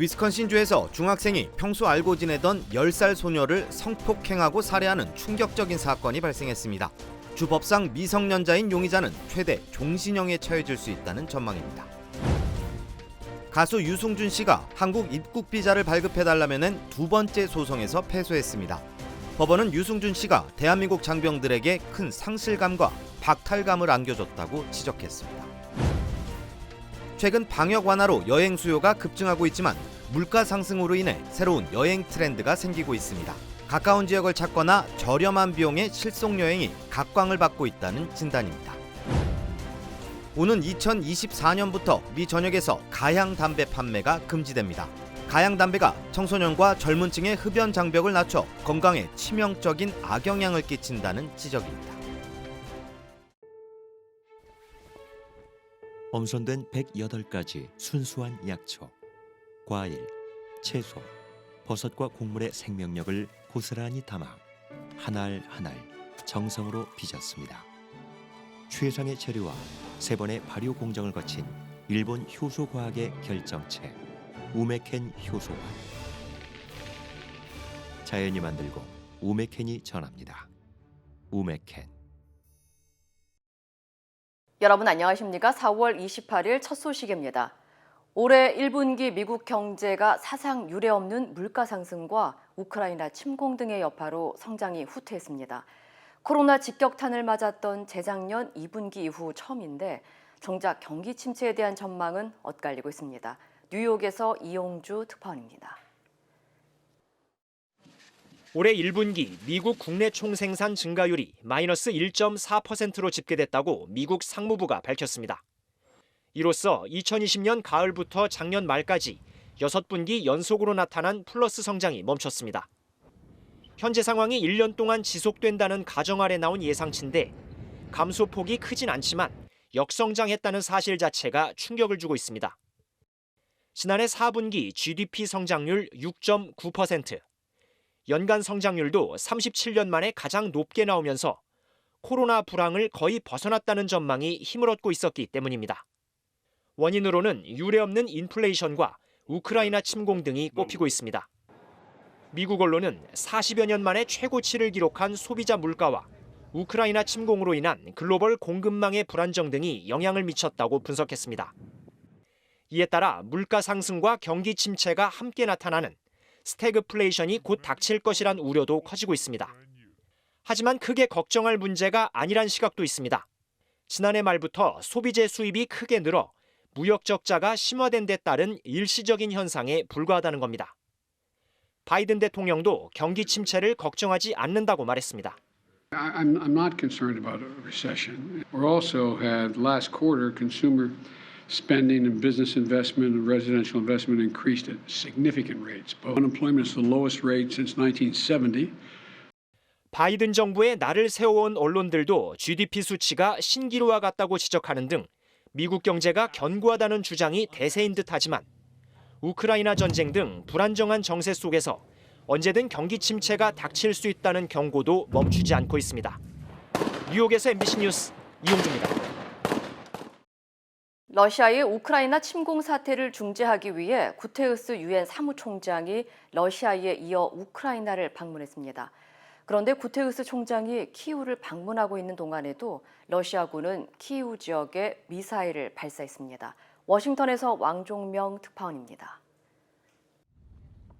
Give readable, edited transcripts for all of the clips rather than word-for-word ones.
위스콘신주에서 중학생이 평소 알고 지내던 10살 소녀를 성폭행하고 살해하는 충격적인 사건이 발생했습니다. 주 법상 미성년자인 용의자는 최대 종신형에 처해질 수 있다는 전망입니다. 가수 유승준 씨가 한국 입국 비자를 발급해달라며 낸 두 번째 소송에서 패소했습니다. 법원은 유승준 씨가 대한민국 장병들에게 큰 상실감과 박탈감을 안겨줬다고 지적했습니다. 최근 방역 완화로 여행 수요가 급증하고 있지만 물가 상승으로 인해 새로운 여행 트렌드가 생기고 있습니다. 가까운 지역을 찾거나 저렴한 비용의 실속 여행이 각광을 받고 있다는 진단입니다. 오는 2024년부터 미 전역에서 가향 담배 판매가 금지됩니다. 가향 담배가 청소년과 젊은 층의 흡연 장벽을 낮춰 건강에 치명적인 악영향을 끼친다는 지적입니다. 엄선된 108가지 순수한 약초, 과일, 채소, 버섯과 곡물의 생명력을 고스란히 담아 한 알 한 알 정성으로 빚었습니다. 최상의 재료와 3번의 발효 공정을 거친 일본 효소과학의 결정체 우메켄 효소화. 자연이 만들고 우메켄이 전합니다. 우메켄. 여러분 안녕하십니까? 4월 28일 첫 소식입니다. 올해 1분기 미국 경제가 사상 유례 없는 물가 상승과 우크라이나 침공 등의 여파로 성장이 후퇴했습니다. 코로나 직격탄을 맞았던 재작년 2분기 이후 처음인데 정작 경기 침체에 대한 전망은 엇갈리고 있습니다. 뉴욕에서 이용주 특파원입니다. 올해 1분기 미국 국내 총생산 증가율이 마이너스 1.4%로 집계됐다고 미국 상무부가 밝혔습니다. 이로써 2020년 가을부터 작년 말까지 6분기 연속으로 나타난 플러스 성장이 멈췄습니다. 현재 상황이 1년 동안 지속된다는 가정 아래 나온 예상치인데 감소폭이 크진 않지만 역성장했다는 사실 자체가 충격을 주고 있습니다. 지난해 4분기 GDP 성장률 6.9%, 연간 성장률도 37년 만에 가장 높게 나오면서 코로나 불황을 거의 벗어났다는 전망이 힘을 얻고 있었기 때문입니다. 원인으로는 유례없는 인플레이션과 우크라이나 침공 등이 꼽히고 있습니다. 미국 언론은 40여 년 만에 최고치를 기록한 소비자 물가와 우크라이나 침공으로 인한 글로벌 공급망의 불안정 등이 영향을 미쳤다고 분석했습니다. 이에 따라 물가 상승과 경기 침체가 함께 나타나는 스태그플레이션이 곧 닥칠 것이란 우려도 커지고 있습니다. 하지만 크게 걱정할 문제가 아니란 시각도 있습니다. 지난해 말부터 소비재 수입이 크게 늘어 무역 적자가 심화된 데 따른 일시적인 현상에 불과하다는 겁니다. 바이든 대통령도 경기 침체를 걱정하지 않는다고 말했습니다. I'm not concerned about a recession. We also had last quarter consumer spending and business investment and residential investment increased at significant rates. Unemployment is the lowest rate since 1970. 바이든 정부의 날을 세워온 언론들도 GDP 수치가 신기루와 같다고 지적하는 등 미국 경제가 견고하다는 주장이 대세인 듯하지만 우크라이나 전쟁 등 불안정한 정세 속에서 언제든 경기 침체가 닥칠 수 있다는 경고도 멈추지 않고 있습니다. 뉴욕에서 MBC 뉴스 이용주입니다. 러시아의 우크라이나 침공 사태를 중재하기 위해 구테우스 유엔 사무총장이 러시아에 이어 우크라이나를 방문했습니다. 그런데 구테우스 총장이 키이우를 방문하고 있는 동안에도 러시아군은 키이우 지역에 미사일을 발사했습니다. 워싱턴에서 왕종명 특파원입니다.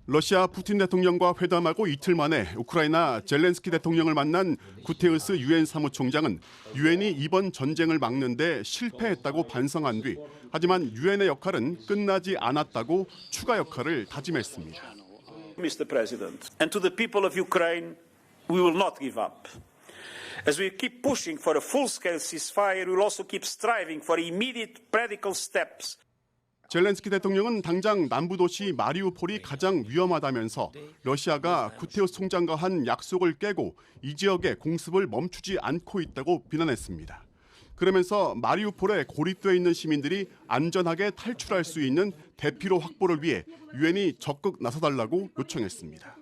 러시아 푸틴 대통령과 회담하고 이틀 만에 우크라이나 젤렌스키 대통령을 만난 구테우스 유엔 사무총장은 유엔이 이번 전쟁을 막는 데 실패했다고 반성한 뒤 하지만 유엔의 역할은 끝나지 않았다고 추가 역할을 다짐했습니다. Mr. President, and to the people of Ukraine, we will not give up. As we keep pushing for a full-scale ceasefire, we will also keep striving for immediate practical steps. 젤렌스키 대통령은 당장 남부 도시 마리우폴이 가장 위험하다면서 러시아가 구테우스 총장과 한 약속을 깨고 이 지역의 공습을 멈추지 않고 있다고 비난했습니다. 그러면서 마리우폴에 고립돼 있는 시민들이 안전하게 탈출할 수 있는 대피로 확보를 위해 유엔이 적극 나서달라고 요청했습니다.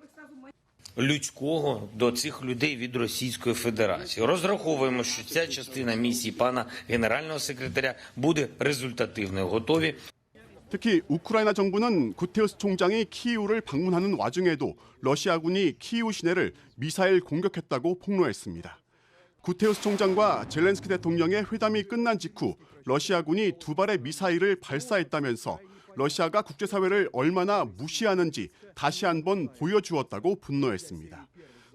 людського до цих людей від Російської Федерації. Розраховуємо, що ця частина місії пана генерального секретаря буде результативною. Готові. 특히 우크라이나 정부는 구테우스 총장이 키이우를 방문하는 와중에도 러시아군이 키이우 시내를 미사일 공격했다고 폭로했습니다. 구테우스 총장과 젤렌스키 대통령의 회담이 끝난 직후 러시아군이 2발의 미사일을 발사했다면서 러시아가 국제사회를 얼마나 무시하는지 다시 한번 보여주었다고 분노했습니다.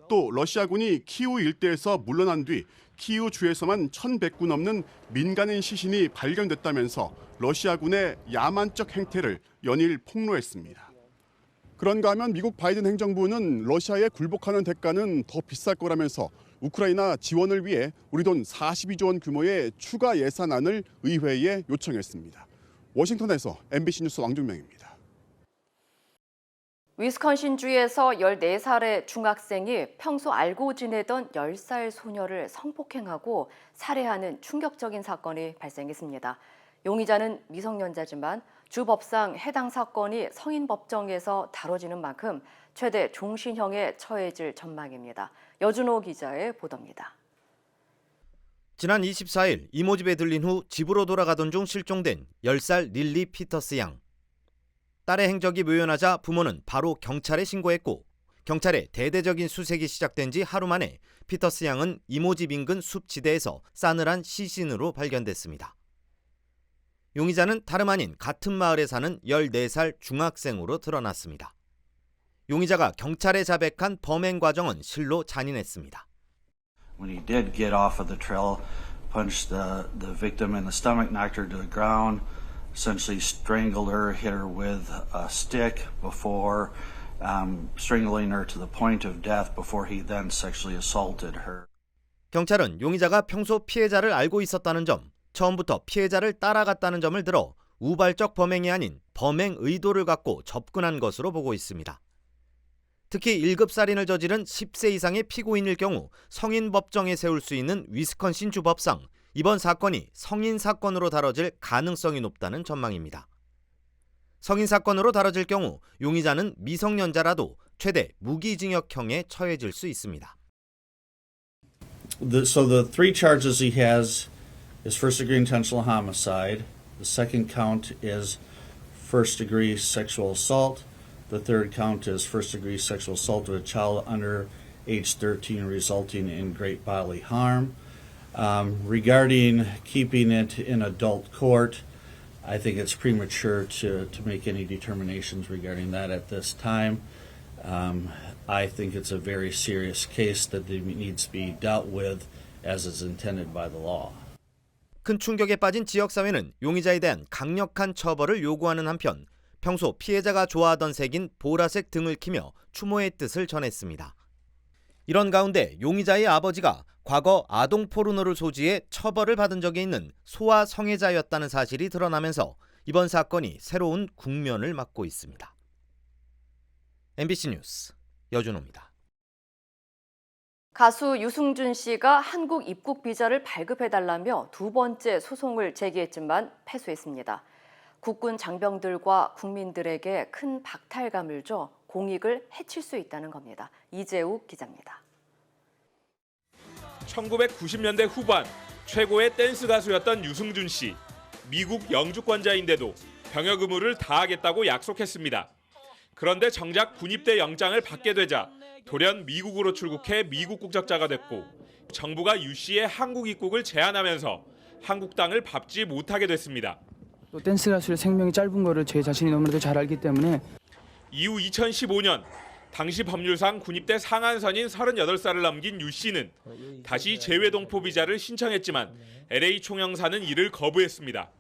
또 러시아군이 키이우 일대에서 물러난 뒤 키이우 주에서만 1,100구 넘는 민간인 시신이 발견됐다면서 러시아군의 야만적 행태를 연일 폭로했습니다. 그런가 하면 미국 바이든 행정부는 러시아에 굴복하는 대가는 더 비쌀 거라면서 우크라이나 지원을 위해 우리 돈 42조 원 규모의 추가 예산안을 의회에 요청했습니다. 워싱턴에서 MBC 뉴스 왕중명입니다. 위스콘신주에서 14살의 중학생이 평소 알고 지내던 10살 소녀를 성폭행하고 살해하는 충격적인 사건이 발생했습니다. 용의자는 미성년자지만 주 법상 해당 사건이 성인 법정에서 다뤄지는 만큼 최대 종신형에 처해질 전망입니다. 여준호 기자의 보도입니다. 지난 24일 이모 집에 들린 후 집으로 돌아가던 중 실종된 10살 릴리 피터스 양. 딸의 행적이 묘연하자 부모는 바로 경찰에 신고했고 경찰의 대대적인 수색이 시작된 지 하루 만에 피터스 양은 이모 집 인근 숲지대에서 싸늘한 시신으로 발견됐습니다. 용의자는 다름 아닌 같은 마을에 사는 14살 중학생으로 드러났습니다. 용의자가 경찰에 자백한 범행 과정은 실로 잔인했습니다. When he did get off of the trail, punched the victim in the stomach, knocked her to the ground, essentially strangled her, hit her with a stick before strangling her to the point of death before he then sexually assaulted her. 경찰은 용의자가 평소 피해자를 알고 있었다는 점, 처음부터 피해자를 따라갔다는 점을 들어 우발적 범행이 아닌 범행 의도를 갖고 접근한 것으로 보고 있습니다. 특히 1급 살인을 저지른 10세 이상의 피고인일 경우 성인 법정에 세울 수 있는 위스콘신 주 법상 이번 사건이 성인 사건으로 다뤄질 가능성이 높다는 전망입니다. 성인 사건으로 다뤄질 경우 용의자는 미성년자라도 최대 무기징역형에 처해질 수 있습니다. So the three charges he has is first-degree intentional homicide. The second count is first-degree sexual assault. The third count is first-degree sexual assault of a child under age 13 resulting in great bodily harm. Regarding keeping it in adult court, I think it's premature to make any determinations regarding that at this time. I think it's a very serious case that needs to be dealt with as is intended by the law. 큰 충격에 빠진 지역사회는 용의자에 대한 강력한 처벌을 요구하는 한편 평소 피해자가 좋아하던 색인 보라색 등을 키며 추모의 뜻을 전했습니다. 이런 가운데 용의자의 아버지가 과거 아동 포르노를 소지해 처벌을 받은 적이 있는 소아 성애자였다는 사실이 드러나면서 이번 사건이 새로운 국면을 맞고 있습니다. MBC 뉴스 여준호입니다. 가수 유승준 씨가 한국 입국 비자를 발급해달라며 두 번째 소송을 제기했지만 패소했습니다. 국군 장병들과 국민들에게 큰 박탈감을 줘 공익을 해칠 수 있다는 겁니다. 이재욱 기자입니다. 1990년대 후반 최고의 댄스 가수였던 유승준 씨. 미국 영주권자인데도 병역 의무를 다하겠다고 약속했습니다. 그런데 정작 군입대 영장을 받게 되자 돌연 미국으로 출국해 미국 국적자가 됐고 정부가 유 씨의 한국 입국을 제한하면서 한국 땅을 밟지 못하게 됐습니다. 또 댄스 가수의 생명이 짧은 거를 제 자신이 너무나도 잘 알기 때문에 이후 2015년 당시 법률상 군입대 상한선인 38살을 넘긴 유 씨는 다시 재외동포 비자를 신청했지만 LA 총영사는 이를 거부했습니다.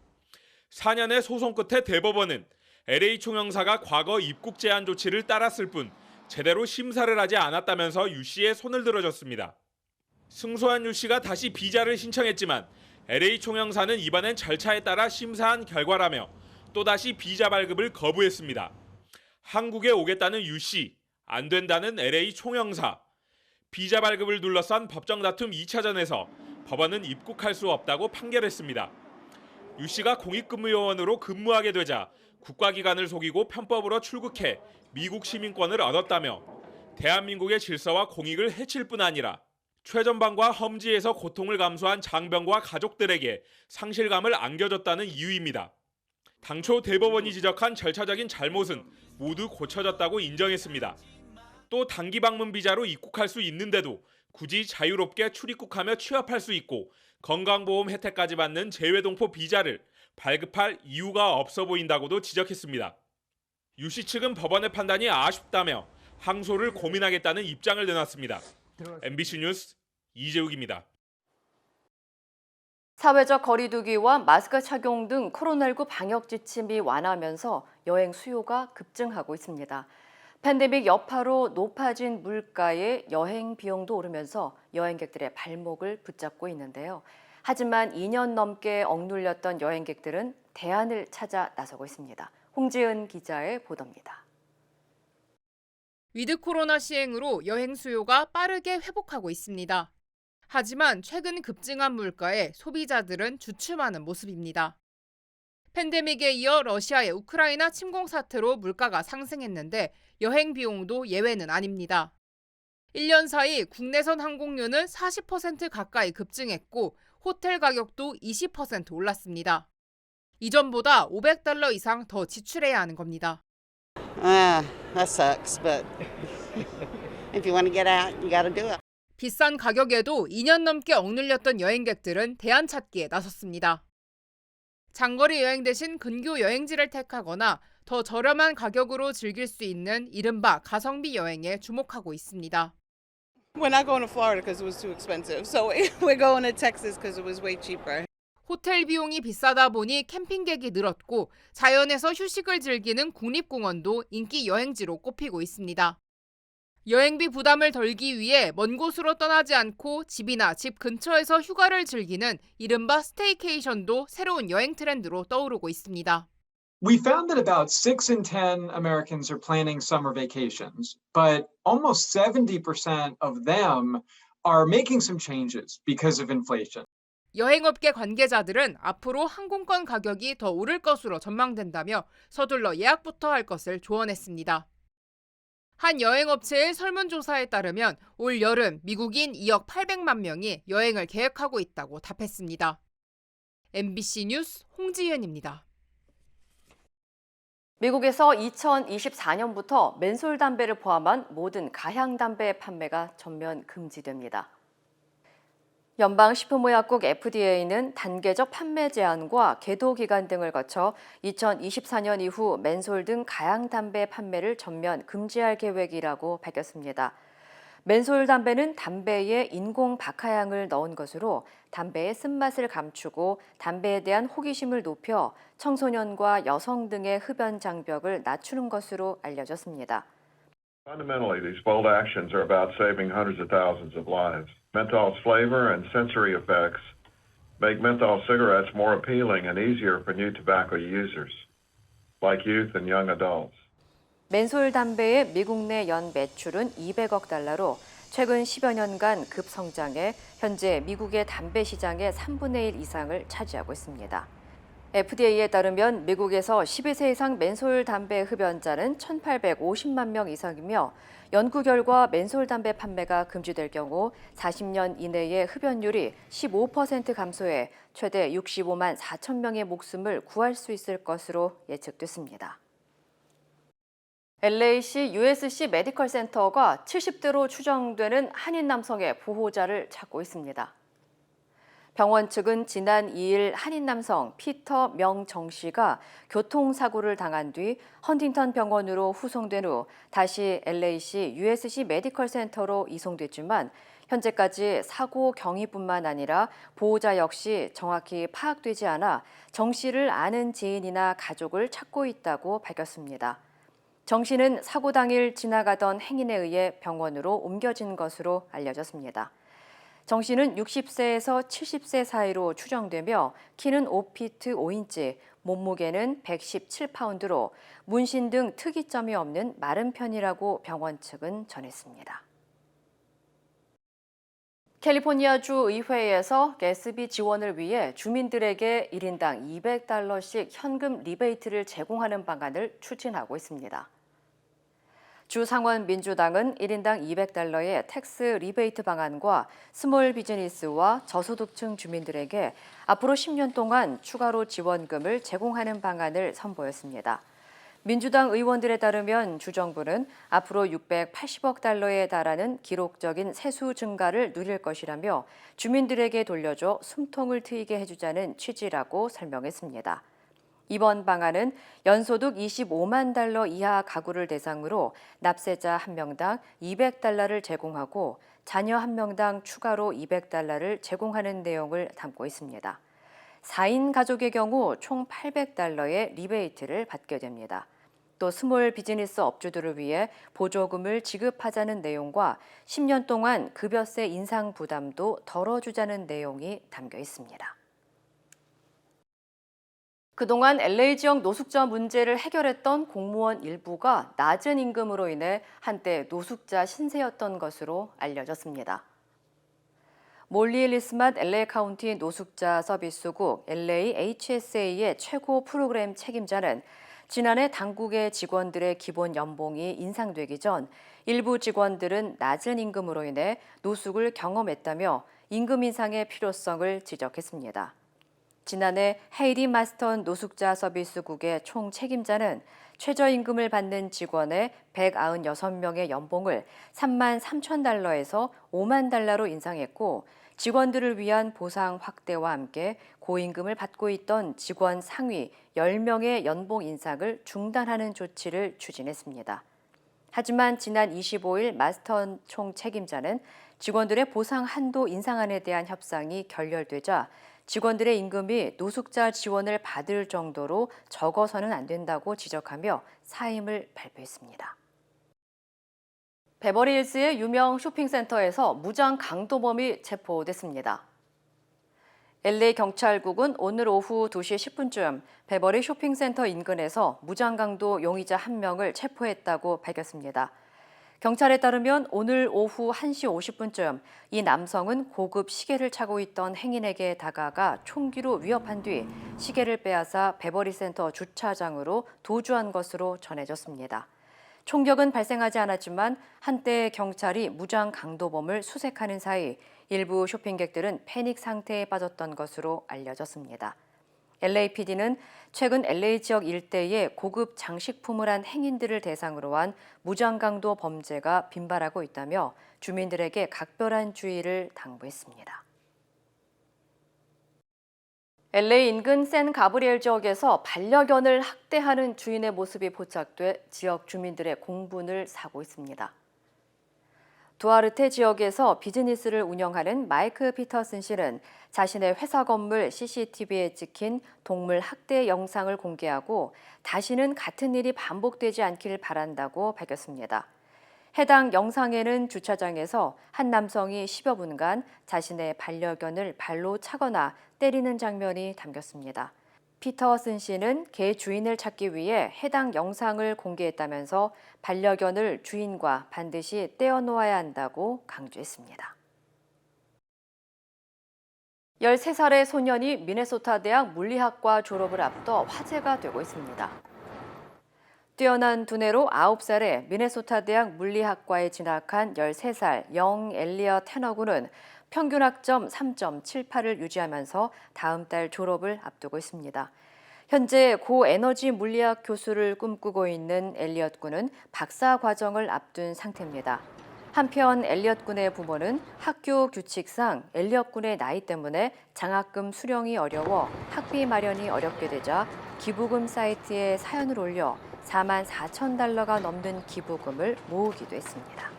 4년의 소송 끝에 대법원은 LA 총영사가 과거 입국 제한 조치를 따랐을 뿐 제대로 심사를 하지 않았다면서 유 씨의 손을 들어줬습니다. 승소한 유 씨가 다시 비자를 신청했지만 LA 총영사는 이번엔 절차에 따라 심사한 결과라며 또다시 비자 발급을 거부했습니다. 한국에 오겠다는 유 씨, 안 된다는 LA 총영사. 비자 발급을 둘러싼 법정 다툼 2차전에서 법원은 입국할 수 없다고 판결했습니다. 유 씨가 공익근무요원으로 근무하게 되자 국가기관을 속이고 편법으로 출국해 미국 시민권을 얻었다며 대한민국의 질서와 공익을 해칠 뿐 아니라 최전방과 험지에서 고통을 감수한 장병과 가족들에게 상실감을 안겨줬다는 이유입니다. 당초 대법원이 지적한 절차적인 잘못은 모두 고쳐졌다고 인정했습니다. 또 단기 방문 비자로 입국할 수 있는데도 굳이 자유롭게 출입국하며 취업할 수 있고 건강보험 혜택까지 받는 재외동포 비자를 발급할 이유가 없어 보인다고도 지적했습니다. 유 씨 측은 법원의 판단이 아쉽다며 항소를 고민하겠다는 입장을 내놨습니다. MBC 뉴스 이재욱입니다. 사회적 거리두기와 마스크 착용 등 코로나19 방역 지침이 완화하면서 여행 수요가 급증하고 있습니다. 팬데믹 여파로 높아진 물가에 여행 비용도 오르면서 여행객들의 발목을 붙잡고 있는데요. 하지만 2년 넘게 억눌렸던 여행객들은 대안을 찾아 나서고 있습니다. 홍지은 기자의 보도입니다. 위드 코로나 시행으로 여행 수요가 빠르게 회복하고 있습니다. 하지만 최근 급증한 물가에 소비자들은 주춤하는 모습입니다. 팬데믹에 이어 러시아의 우크라이나 침공 사태로 물가가 상승했는데 여행 비용도 예외는 아닙니다. 1년 사이 국내선 항공료는 40% 가까이 급증했고 호텔 가격도 20% 올랐습니다. 이전보다 $500 이상 더 지출해야 하는 겁니다. That sucks, but if you want to get out, you got to do it. 비싼 가격에도 2년 넘게 억눌렸던 여행객들은 대안 찾기에 나섰습니다. 장거리 여행 대신 근교 여행지를 택하거나 더 저렴한 가격으로 즐길 수 있는 이른바 가성비 여행에 주목하고 있습니다. We're not going to Florida because it was too expensive, so we're going to Texas because it was way cheaper. 호텔 비용이 비싸다 보니 캠핑객이 늘었고 자연에서 휴식을 즐기는 국립공원도 인기 여행지로 꼽히고 있습니다. 여행비 부담을 덜기 위해 먼 곳으로 떠나지 않고 집이나 집 근처에서 휴가를 즐기는 이른바 스테이케이션도 새로운 여행 트렌드로 떠오르고 있습니다. We found that about 6 in 10 Americans are planning summer vacations, but almost 70% of them are making some changes because of inflation. 여행업계 관계자들은 앞으로 항공권 가격이 더 오를 것으로 전망된다며 서둘러 예약부터 할 것을 조언했습니다. 한 여행업체의 설문조사에 따르면 올 여름 미국인 2억 800만 명이 여행을 계획하고 있다고 답했습니다. MBC 뉴스 홍지윤입니다. 미국에서 2024년부터 멘솔 담배를 포함한 모든 가향 담배 판매가 전면 금지됩니다. 연방식품의약국 FDA는 단계적 판매 제한과 계도 기간 등을 거쳐 2024년 이후 멘솔 등 가향 담배 판매를 전면 금지할 계획이라고 밝혔습니다. 멘솔 담배는 담배에 인공 박하향을 넣은 것으로 담배의 쓴맛을 감추고 담배에 대한 호기심을 높여 청소년과 여성 등의 흡연 장벽을 낮추는 것으로 알려졌습니다. Fundamentally, these bold actions are about saving hundreds of thousands of lives. Menthol's flavor and sensory effects make menthol cigarettes more appealing and easier for new tobacco users, like youth and young adults. 멘솔 담배의 미국 내 연 매출은 200억 달러로 최근 10여 년간 급성장해 현재 미국의 담배 시장의 3분의 1 이상을 차지하고 있습니다. FDA에 따르면 미국에서 12세 이상 멘솔 담배 흡연자는 1,850만 명 이상이며 연구 결과 멘솔 담배 판매가 금지될 경우 40년 이내에 흡연율이 15% 감소해 최대 65만 4천 명의 목숨을 구할 수 있을 것으로 예측됐습니다. LA시 USC 메디컬 센터가 70대로 추정되는 한인 남성의 보호자를 찾고 있습니다. 병원 측은 지난 2일 한인 남성 피터 명정 씨가 교통사고를 당한 뒤 헌팅턴 병원으로 후송된 후 다시 LA시 USC 메디컬 센터로 이송됐지만 현재까지 사고 경위뿐만 아니라 보호자 역시 정확히 파악되지 않아 정 씨를 아는 지인이나 가족을 찾고 있다고 밝혔습니다. 정 씨는 사고 당일 지나가던 행인에 의해 병원으로 옮겨진 것으로 알려졌습니다. 정 씨는 60세에서 70세 사이로 추정되며 키는 5피트 5인치, 몸무게는 117파운드로 문신 등 특이점이 없는 마른 편이라고 병원 측은 전했습니다. 캘리포니아주 의회에서 가스비 지원을 위해 주민들에게 1인당 $200씩 현금 리베이트를 제공하는 방안을 추진하고 있습니다. 주상원 민주당은 1인당 200달러의 텍스 리베이트 방안과 스몰 비즈니스와 저소득층 주민들에게 앞으로 10년 동안 추가로 지원금을 제공하는 방안을 선보였습니다. 민주당 의원들에 따르면 주정부는 앞으로 680억 달러에 달하는 기록적인 세수 증가를 누릴 것이라며 주민들에게 돌려줘 숨통을 트이게 해주자는 취지라고 설명했습니다. 이번 방안은 연소득 25만 달러 이하 가구를 대상으로 납세자 1명당 200달러를 제공하고 자녀 1명당 추가로 200달러를 제공하는 내용을 담고 있습니다. 4인 가족의 경우 총 800달러의 리베이트를 받게 됩니다. 또 스몰 비즈니스 업주들을 위해 보조금을 지급하자는 내용과 10년 동안 급여세 인상 부담도 덜어주자는 내용이 담겨 있습니다. 그동안 LA 지역 노숙자 문제를 해결했던 공무원 일부가 낮은 임금으로 인해 한때 노숙자 신세였던 것으로 알려졌습니다. 몰리 리스맛 LA 카운티 노숙자 서비스국 LAHSA의 최고 프로그램 책임자는 지난해 당국의 직원들의 기본 연봉이 인상되기 전 일부 직원들은 낮은 임금으로 인해 노숙을 경험했다며 임금 인상의 필요성을 지적했습니다. 지난해 헤이리 마스턴 노숙자 서비스국의 총 책임자는 최저임금을 받는 직원의 196명의 연봉을 3만 3천 달러에서 5만 달러로 인상했고 직원들을 위한 보상 확대와 함께 고임금을 받고 있던 직원 상위 10명의 연봉 인상을 중단하는 조치를 추진했습니다. 하지만 지난 25일 마스턴 총 책임자는 직원들의 보상 한도 인상안에 대한 협상이 결렬되자 직원들의 임금이 노숙자 지원을 받을 정도로 적어서는 안 된다고 지적하며 사임을 발표했습니다. 베버리힐스의 유명 쇼핑센터에서 무장 강도범이 체포됐습니다. LA 경찰국은 오늘 오후 2시 10분쯤 베버리 쇼핑센터 인근에서 무장 강도 용의자 1명을 체포했다고 밝혔습니다. 경찰에 따르면 오늘 오후 1시 50분쯤 이 남성은 고급 시계를 차고 있던 행인에게 다가가 총기로 위협한 뒤 시계를 빼앗아 베버리 센터 주차장으로 도주한 것으로 전해졌습니다. 총격은 발생하지 않았지만 한때 경찰이 무장 강도범을 수색하는 사이 일부 쇼핑객들은 패닉 상태에 빠졌던 것으로 알려졌습니다. LAPD는 최근 LA 지역 일대에 고급 장식품을 한 행인들을 대상으로 한 무장 강도 범죄가 빈발하고 있다며 주민들에게 각별한 주의를 당부했습니다. LA 인근 샌 가브리엘 지역에서 반려견을 학대하는 주인의 모습이 포착돼 지역 주민들의 공분을 사고 있습니다. 두아르테 지역에서 비즈니스를 운영하는 마이크 피터슨 씨는 자신의 회사 건물 CCTV에 찍힌 동물 학대 영상을 공개하고 다시는 같은 일이 반복되지 않길 바란다고 밝혔습니다. 해당 영상에는 주차장에서 한 남성이 10여 분간 자신의 반려견을 발로 차거나 때리는 장면이 담겼습니다. 피터슨 씨는 개 주인을 찾기 위해 해당 영상을 공개했다면서 반려견을 주인과 반드시 떼어놓아야 한다고 강조했습니다. 13살의 소년이 미네소타 대학 물리학과 졸업을 앞둬 화제가 되고 있습니다. 뛰어난 두뇌로 9살에 미네소타 대학 물리학과에 진학한 13살 영 엘리엇 테너군은 평균 학점 3.78을 유지하면서 다음 달 졸업을 앞두고 있습니다. 현재 고에너지 물리학 교수를 꿈꾸고 있는 엘리엇 군은 박사 과정을 앞둔 상태입니다. 한편 엘리엇 군의 부모는 학교 규칙상 엘리엇 군의 나이 때문에 장학금 수령이 어려워 학비 마련이 어렵게 되자 기부금 사이트에 사연을 올려 4만 4천 달러가 넘는 기부금을 모으기도 했습니다.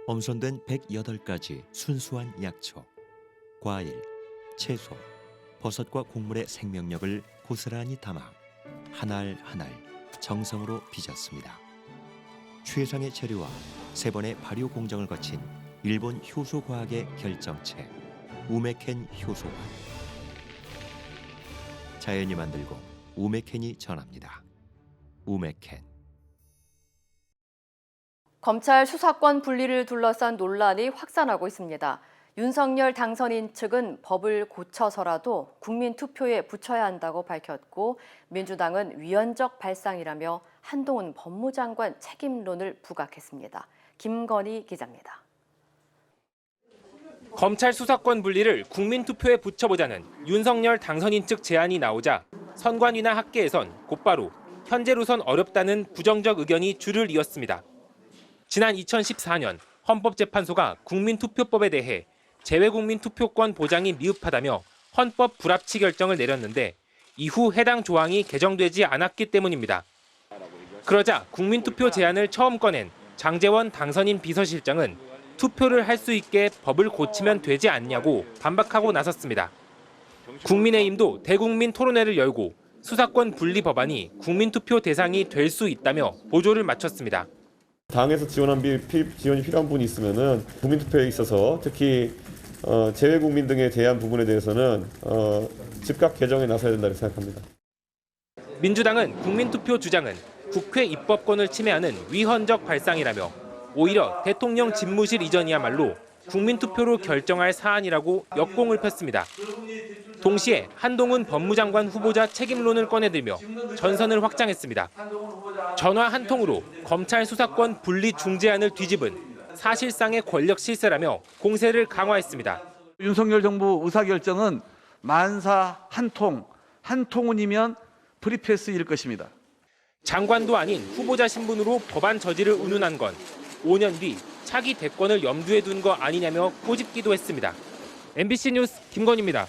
엄선된 108가지 순수한 약초, 과일, 채소, 버섯과 곡물의 생명력을 고스란히 담아 한 알 한 알 정성으로 빚었습니다. 최상의 재료와 3번의 발효 공정을 거친 일본 효소과학의 결정체, 우메켄 효소과. 자연이 만들고 우메켄이 전합니다. 우메켄. 검찰 수사권 분리를 둘러싼 논란이 확산하고 있습니다. 윤석열 당선인 측은 법을 고쳐서라도 국민 투표에 붙여야 한다고 밝혔고 민주당은 위헌적 발상이라며 한동훈 법무장관 책임론을 부각했습니다. 김건희 기자입니다. 검찰 수사권 분리를 국민 투표에 붙여보자는 윤석열 당선인 측 제안이 나오자 선관위나 학계에선 곧바로 현재로선 어렵다는 부정적 의견이 줄을 이었습니다. 지난 2014년 헌법재판소가 국민투표법에 대해 재외국민 투표권 보장이 미흡하다며 헌법 불합치 결정을 내렸는데 이후 해당 조항이 개정되지 않았기 때문입니다. 그러자 국민투표 제안을 처음 꺼낸 장제원 당선인 비서실장은 투표를 할 수 있게 법을 고치면 되지 않냐고 반박하고 나섰습니다. 국민의힘도 대국민 토론회를 열고 수사권 분리 법안이 국민투표 대상이 될 수 있다며 보조를 마쳤습니다. 당에서 지원이 필요한 부분이 있으면은 국민투표에 있어서 특히 재외국민 등에 대한 부분에 대해서는 즉각 개정에 나서야 된다고 생각합니다. 민주당은 국민투표 주장은 국회 입법권을 침해하는 위헌적 발상이라며 오히려 대통령 집무실 이전이야말로 국민투표로 결정할 사안이라고 역공을 폈습니다. 동시에 한동훈 법무장관 후보자 책임론을 꺼내들며 전선을 확장했습니다. 전화 한 통으로 검찰 수사권 분리 중재안을 뒤집은 사실상의 권력 실세라며 공세를 강화했습니다. 윤석열 정부 의사결정은 만사 한 통운이면 프리패스일 것입니다. 장관도 아닌 후보자 신분으로 법안 저지를 운운한 건 5년 뒤 차기 대권을 염두에 둔 거 아니냐며 꼬집기도 했습니다. MBC 뉴스 김건희입니다.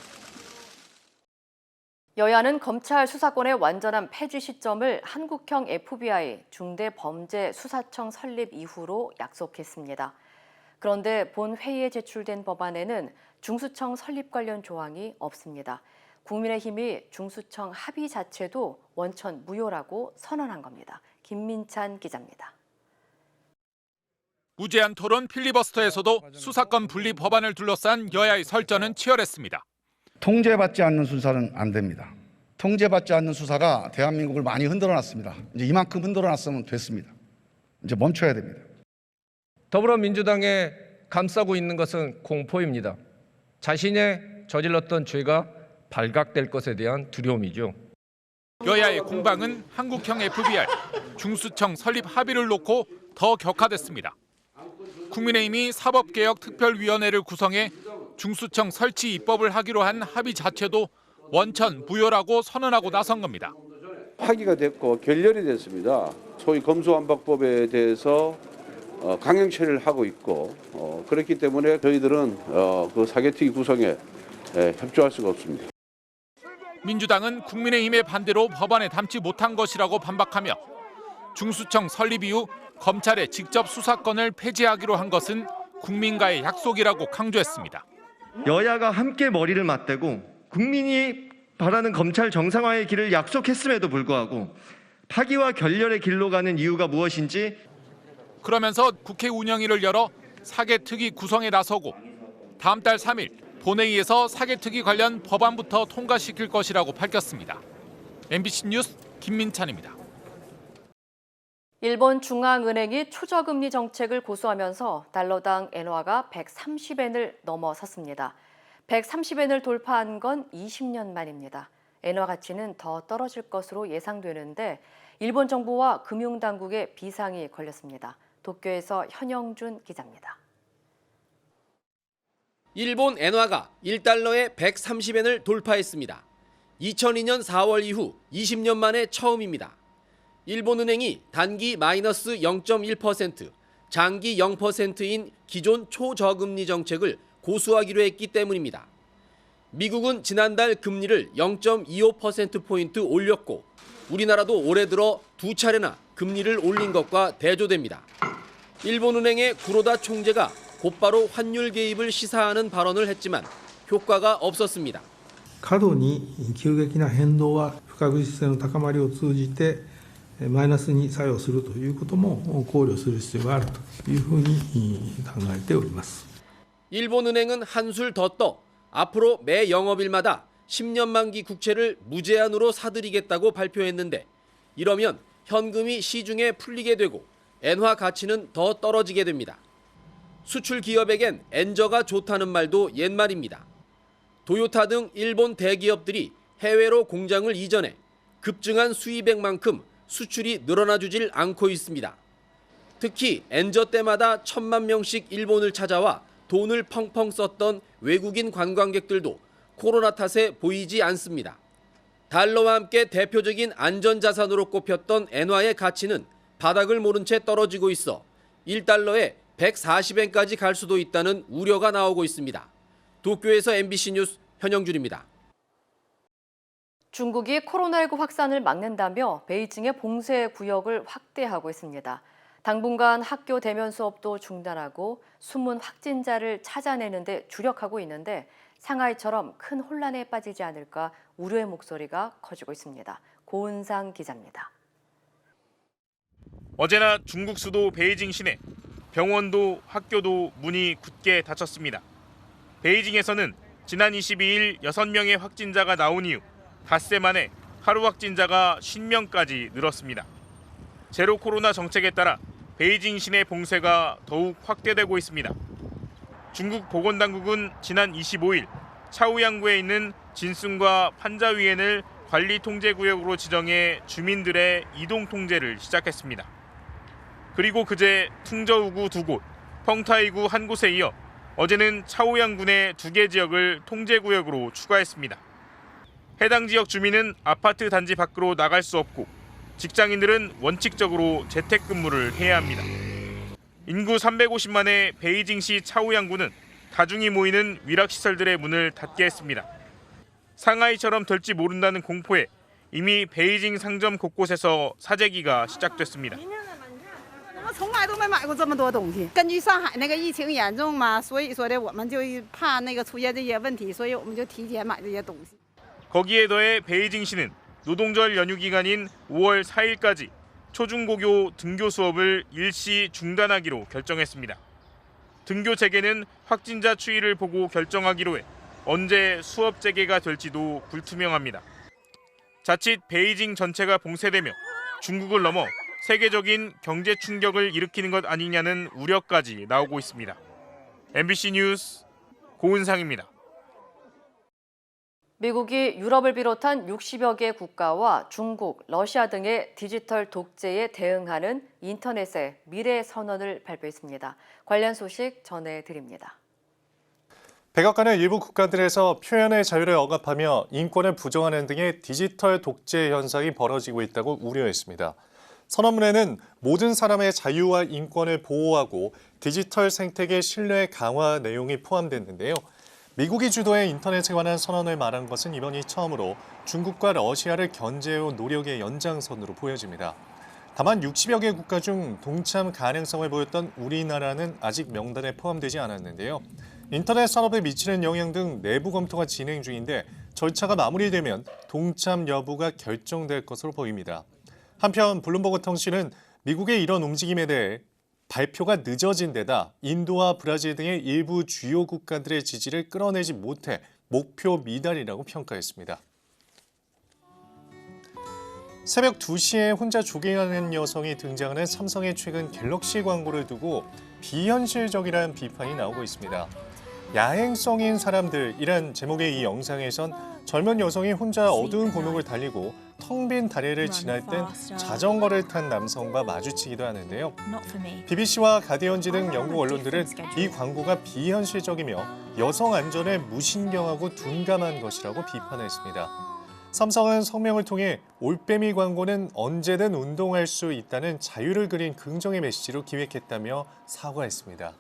여야는 검찰 수사권의 완전한 폐지 시점을 한국형 FBI 중대범죄수사청 설립 이후로 약속했습니다. 그런데 본 회의에 제출된 법안에는 중수청 설립 관련 조항이 없습니다. 국민의힘이 중수청 합의 자체도 원천 무효라고 선언한 겁니다. 김민찬 기자입니다. 무제한 토론 필리버스터에서도 수사권 분리 법안을 둘러싼 여야의 설전은 치열했습니다. 통제받지 않는 수사는 안 됩니다. 통제받지 않는 수사가 대한민국을 많이 흔들어놨습니다. 이제 이만큼 흔들어놨으면 됐습니다. 이제 멈춰야 됩니다. 더불어민주당에 감싸고 있는 것은 공포입니다. 자신의 저질렀던 죄가 발각될 것에 대한 두려움이죠. 여야의 공방은 한국형 FBI 중수청 설립 합의를 놓고 더 격화됐습니다. 국민의힘이 사법개혁특별위원회를 구성해 중수청 설치 입법을 하기로 한 합의 자체도 원천 무효라고 선언하고 나선 겁니다. 합의가 됐고 결렬이 됐습니다. 소위 검수완박법에 대해서 강행 처리를 하고 있고 그렇기 때문에 저희들은 그 사개특위 구성에 협조할 수가 없습니다. 민주당은 국민의힘의 반대로 법안에 담지 못한 것이라고 반박하며 중수청 설립 이후 검찰의 직접 수사권을 폐지하기로 한 것은 국민과의 약속이라고 강조했습니다. 여야가 함께 머리를 맞대고 국민이 바라는 검찰 정상화의 길을 약속했음에도 불구하고 파기와 결렬의 길로 가는 이유가 무엇인지 그러면서 국회 운영위를 열어 사개특위 구성에 나서고 다음 달 3일 본회의에서 사개특위 관련 법안부터 통과시킬 것이라고 밝혔습니다. MBC 뉴스 김민찬입니다. 일본 중앙은행이 초저금리 정책을 고수하면서 달러당 엔화가 130엔을 넘어섰습니다. 130엔을 돌파한 건 20년 만입니다. 엔화 가치는 더 떨어질 것으로 예상되는데 일본 정부와 금융당국의 비상이 걸렸습니다. 도쿄에서 현영준 기자입니다. 일본 엔화가 1달러에 130엔을 돌파했습니다. 2002년 4월 이후 20년 만에 처음입니다. 일본은행이 단기 마이너스 0.1%, 장기 0%인 기존 초저금리 정책을 고수하기로 했기 때문입니다. 미국은 지난달 금리를 0.25%포인트 올렸고 우리나라도 올해 들어 두 차례나 금리를 올린 것과 대조됩니다. 일본은행의 구로다 총재가 곧바로 환율 개입을 시사하는 발언을 했지만 효과가 없었습니다. 過度に急激な変動は不確実性の高まりを通じてマイナスに作用するということも考慮する必要があるというふうに考えております。 일본은행은 한술 더 떠 앞으로 매 영업일마다 10년 만기 국채를 무제한으로 사들이겠다고 발표했는데 이러면 현금이 시중에 풀리게 되고 엔화 가치는 더 떨어지게 됩니다. 수출 기업에겐 엔저가 좋다는 말도 옛말입니다. 도요타 등 일본 대기업들이 해외로 공장을 이전해 급증한 수입액만큼 수출이 늘어나주질 않고 있습니다. 특히 엔저 때마다 1,000만 명씩 일본을 찾아와 돈을 펑펑 썼던 외국인 관광객들도 코로나 탓에 보이지 않습니다. 달러와 함께 대표적인 안전자산으로 꼽혔던 엔화의 가치는 바닥을 모른 채 떨어지고 있어 1달러에 140엔까지 갈 수도 있다는 우려가 나오고 있습니다. 도쿄에서 MBC 뉴스 현영준입니다. 중국이 코로나19 확산을 막는다며 베이징의 봉쇄 구역을 확대하고 있습니다. 당분간 학교 대면 수업도 중단하고 숨은 확진자를 찾아내는 데 주력하고 있는데 상하이처럼 큰 혼란에 빠지지 않을까 우려의 목소리가 커지고 있습니다. 고은상 기자입니다. 어제나 중국 수도 베이징 시내 병원도 학교도 문이 굳게 닫혔습니다. 베이징에서는 지난 22일 6명의 확진자가 나온 이후 닷새 만에 하루 확진자가 50명까지 늘었습니다. 제로 코로나 정책에 따라 베이징 시내 봉쇄가 더욱 확대되고 있습니다. 중국 보건당국은 지난 25일 차우양구에 있는 진순과 판자위엔을 관리 통제 구역으로 지정해 주민들의 이동 통제를 시작했습니다. 그리고 그제 퉁저우구 2곳, 펑타이구 1곳에 이어 어제는 차오양군의 2개 지역을 통제구역으로 추가했습니다. 해당 지역 주민은 아파트 단지 밖으로 나갈 수 없고 직장인들은 원칙적으로 재택근무를 해야 합니다. 인구 350만의 베이징시 차오양군은 다중이 모이는 위락시설들의 문을 닫게 했습니다. 상하이처럼 될지 모른다는 공포에 이미 베이징 상점 곳곳에서 사재기가 시작됐습니다. 从来都没买过这么多东西。根据上海那个疫情严重嘛，所以说的我们就怕那个出现这些问题，所以我们就提前买这些东西。 거기에 더해 베이징시는 노동절 연휴 기간인 5월 4일까지 초중고교 등교 수업을 일시 중단하기로 결정했습니다. 등교 재개는 확진자 추이를 보고 결정하기로 해 언제 수업 재개가 될지도 불투명합니다. 자칫 베이징 전체가 봉쇄되며 중국을 넘어 세계적인 경제 충격을 일으키는 것 아니냐는 우려까지 나오고 있습니다. MBC 뉴스 고은상입니다. 미국이 유럽을 비롯한 60여 개 국가와 중국, 러시아 등의 디지털 독재에 대응하는 인터넷의 미래 선언을 발표했습니다. 관련 소식 전해드립니다. 백악관은 일부 국가들에서 표현의 자유를 억압하며 인권을 부정하는 등의 디지털 독재 현상이 벌어지고 있다고 우려했습니다. 선언문에는 모든 사람의 자유와 인권을 보호하고 디지털 생태계 신뢰 강화 내용이 포함됐는데요. 미국이 주도해 인터넷에 관한 선언을 말한 것은 이번이 처음으로 중국과 러시아를 견제해온 노력의 연장선으로 보여집니다. 다만 60여 개 국가 중 동참 가능성을 보였던 우리나라는 아직 명단에 포함되지 않았는데요. 인터넷 산업에 미치는 영향 등 내부 검토가 진행 중인데 절차가 마무리되면 동참 여부가 결정될 것으로 보입니다. 한편 블룸버그 통신은 미국의 이런 움직임에 대해 발표가 늦어진 데다 인도와 브라질 등의 일부 주요 국가들의 지지를 끌어내지 못해 목표 미달이라고 평가했습니다. 새벽 2시에 혼자 조깅하는 여성이 등장하는 삼성의 최근 갤럭시 광고를 두고 비현실적이라는 비판이 나오고 있습니다. 야행성인 사람들이란 제목의 이 영상에선 젊은 여성이 혼자 어두운 골목을 달리고 텅 빈 다리를 지날 땐 자전거를 탄 남성과 마주치기도 하는데요. BBC와 가디언지 등 영국 언론들은 이 광고가 비현실적이며 여성 안전에 무신경하고 둔감한 것이라고 비판했습니다. 삼성은 성명을 통해 올빼미 광고는 언제든 운동할 수 있다는 자유를 그린 긍정의 메시지로 기획했다며 사과했습니다.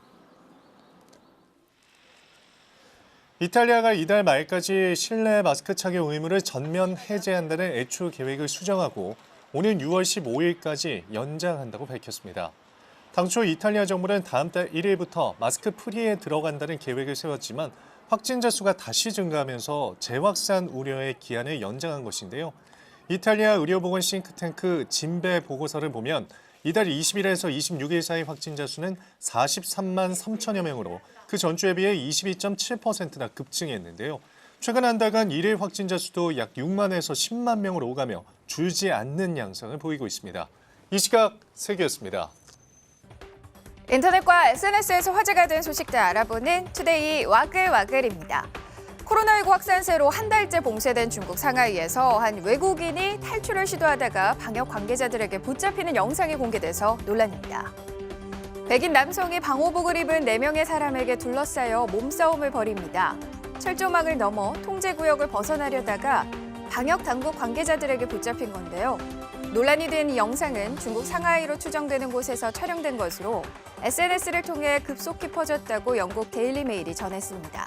이탈리아가 이달 말까지 실내 마스크 착용 의무를 전면 해제한다는 애초 계획을 수정하고 오는 6월 15일까지 연장한다고 밝혔습니다. 당초 이탈리아 정부는 다음 달 1일부터 마스크 프리에 들어간다는 계획을 세웠지만 확진자 수가 다시 증가하면서 재확산 우려의 기한을 연장한 것인데요. 이탈리아 의료보건 싱크탱크 진베 보고서를 보면 이달 20일에서 26일 사이 확진자 수는 43만 3천여 명으로 그 전주에 비해 22.7%나 급증했는데요. 최근 한 달간 일일 확진자 수도 약 6만에서 10만 명으로 오가며 줄지 않는 양상을 보이고 있습니다. 이 시각 세계였습니다. 인터넷과 SNS에서 화제가 된 소식들 알아보는 투데이 와글와글입니다. 코로나19 확산세로 한 달째 봉쇄된 중국 상하이에서 한 외국인이 탈출을 시도하다가 방역 관계자들에게 붙잡히는 영상이 공개돼서 논란입니다. 백인 남성이 방호복을 입은 4명의 사람에게 둘러싸여 몸싸움을 벌입니다. 철조망을 넘어 통제구역을 벗어나려다가 방역당국 관계자들에게 붙잡힌 건데요. 논란이 된 이 영상은 중국 상하이로 추정되는 곳에서 촬영된 것으로 SNS를 통해 급속히 퍼졌다고 영국 데일리 메일이 전했습니다.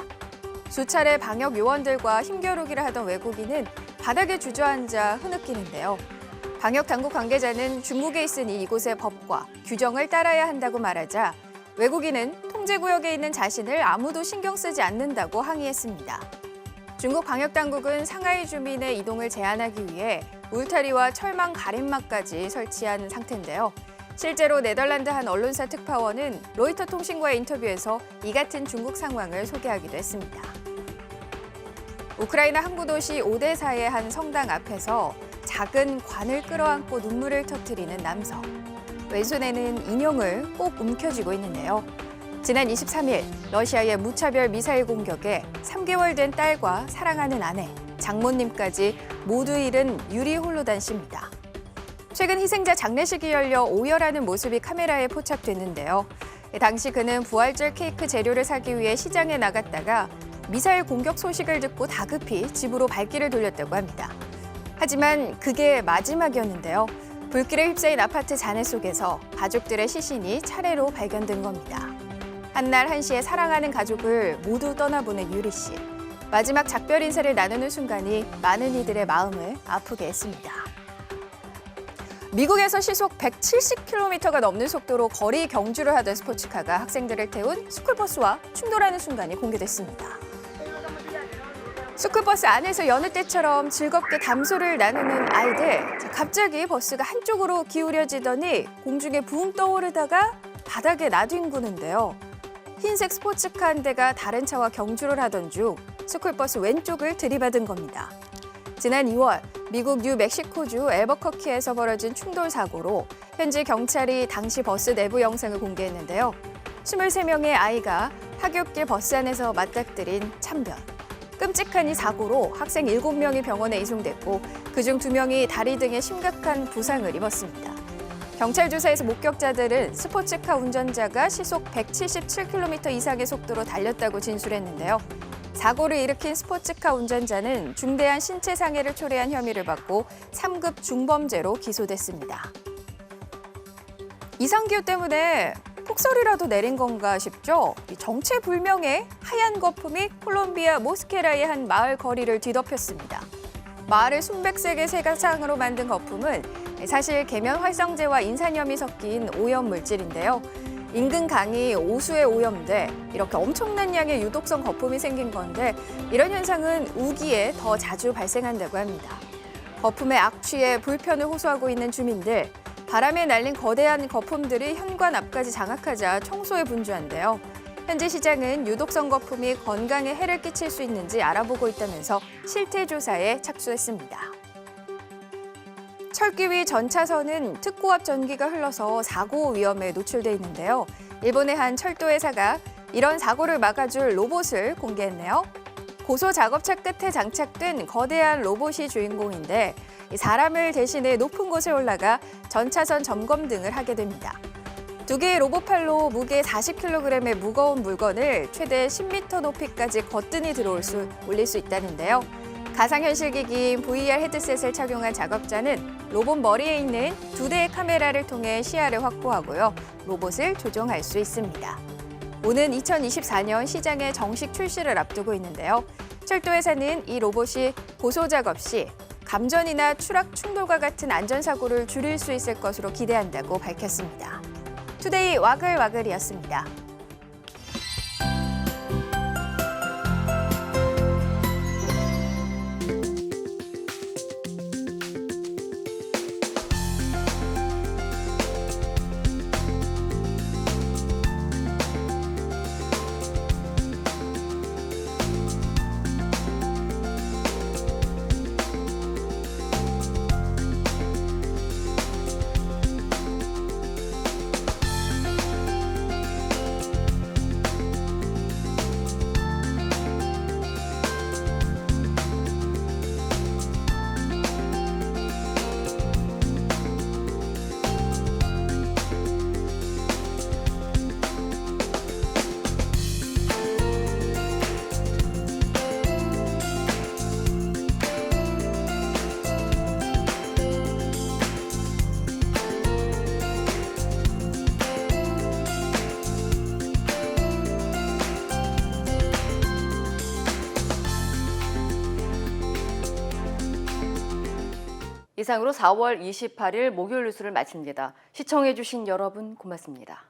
수차례 방역 요원들과 힘겨루기를 하던 외국인은 바닥에 주저앉아 흐느끼는데요. 방역당국 관계자는 중국에 있으니 이곳의 법과 규정을 따라야 한다고 말하자 외국인은 통제구역에 있는 자신을 아무도 신경 쓰지 않는다고 항의했습니다. 중국 방역당국은 상하이 주민의 이동을 제한하기 위해 울타리와 철망 가림막까지 설치한 상태인데요. 실제로 네덜란드 한 언론사 특파원은 로이터 통신과의 인터뷰에서 이 같은 중국 상황을 소개하기도 했습니다. 우크라이나 항구 도시 오데사의 한 성당 앞에서 작은 관을 끌어안고 눈물을 터뜨리는 남성. 왼손에는 인형을 꼭 움켜쥐고 있는데요. 지난 23일 러시아의 무차별 미사일 공격에 3개월 된 딸과 사랑하는 아내, 장모님까지 모두 잃은 유리 홀로단 씨입니다. 최근 희생자 장례식이 열려 오열하는 모습이 카메라에 포착됐는데요. 당시 그는 부활절 케이크 재료를 사기 위해 시장에 나갔다가 미사일 공격 소식을 듣고 다급히 집으로 발길을 돌렸다고 합니다. 하지만 그게 마지막이었는데요. 불길에 휩싸인 아파트 잔해 속에서 가족들의 시신이 차례로 발견된 겁니다. 한날 한시에 사랑하는 가족을 모두 떠나보낸 유리 씨. 마지막 작별 인사를 나누는 순간이 많은 이들의 마음을 아프게 했습니다. 미국에서 시속 170km가 넘는 속도로 거리 경주를 하던 스포츠카가 학생들을 태운 스쿨버스와 충돌하는 순간이 공개됐습니다. 스쿨버스 안에서 여느 때처럼 즐겁게 담소를 나누는 아이들. 갑자기 버스가 한쪽으로 기울여지더니 공중에 붕 떠오르다가 바닥에 나뒹구는데요. 흰색 스포츠카 한 대가 다른 차와 경주를 하던 중 스쿨버스 왼쪽을 들이받은 겁니다. 지난 2월 미국 뉴멕시코주 앨버커키에서 벌어진 충돌 사고로 현지 경찰이 당시 버스 내부 영상을 공개했는데요. 23명의 아이가 하굣길 버스 안에서 맞닥뜨린 참변. 끔찍한 이 사고로 학생 7명이 병원에 이송됐고 그중 2명이 다리 등에 심각한 부상을 입었습니다. 경찰 조사에서 목격자들은 스포츠카 운전자가 시속 177km 이상의 속도로 달렸다고 진술했는데요. 사고를 일으킨 스포츠카 운전자는 중대한 신체 상해를 초래한 혐의를 받고 3급 중범죄로 기소됐습니다. 이상기후 때문에 폭설이라도 내린 건가 싶죠? 정체불명의 하얀 거품이 콜롬비아 모스케라의 한 마을 거리를 뒤덮였습니다. 마을을 순백색의 색상으로 만든 거품은 사실 계면 활성제와 인산염이 섞인 오염 물질인데요. 인근 강이 오수에 오염돼 이렇게 엄청난 양의 유독성 거품이 생긴 건데 이런 현상은 우기에 더 자주 발생한다고 합니다. 거품의 악취에 불편을 호소하고 있는 주민들, 바람에 날린 거대한 거품들이 현관 앞까지 장악하자 청소에 분주한데요. 현재 시장은 유독성 거품이 건강에 해를 끼칠 수 있는지 알아보고 있다면서 실태 조사에 착수했습니다. 철길 위 전 차선은 특고압 전기가 흘러서 사고 위험에 노출돼 있는데요. 일본의 한 철도 회사가 이런 사고를 막아줄 로봇을 공개했네요. 고소 작업차 끝에 장착된 거대한 로봇이 주인공인데 사람을 대신해 높은 곳에 올라가 전 차선 점검 등을 하게 됩니다. 2개의 로봇팔로 무게 40kg의 무거운 물건을 최대 10m 높이까지 거뜬히 올릴 수 있다는데요. 가상현실 기기인 VR 헤드셋을 착용한 작업자는 로봇 머리에 있는 2대의 카메라를 통해 시야를 확보하고요. 로봇을 조종할 수 있습니다. 오는 2024년 시장에 정식 출시를 앞두고 있는데요. 철도회사는 이 로봇이 고소 작업 시 감전이나 추락 충돌과 같은 안전사고를 줄일 수 있을 것으로 기대한다고 밝혔습니다. 투데이 와글와글이었습니다. 이상으로 4월 28일 목요일 뉴스를 마칩니다. 시청해주신 여러분 고맙습니다.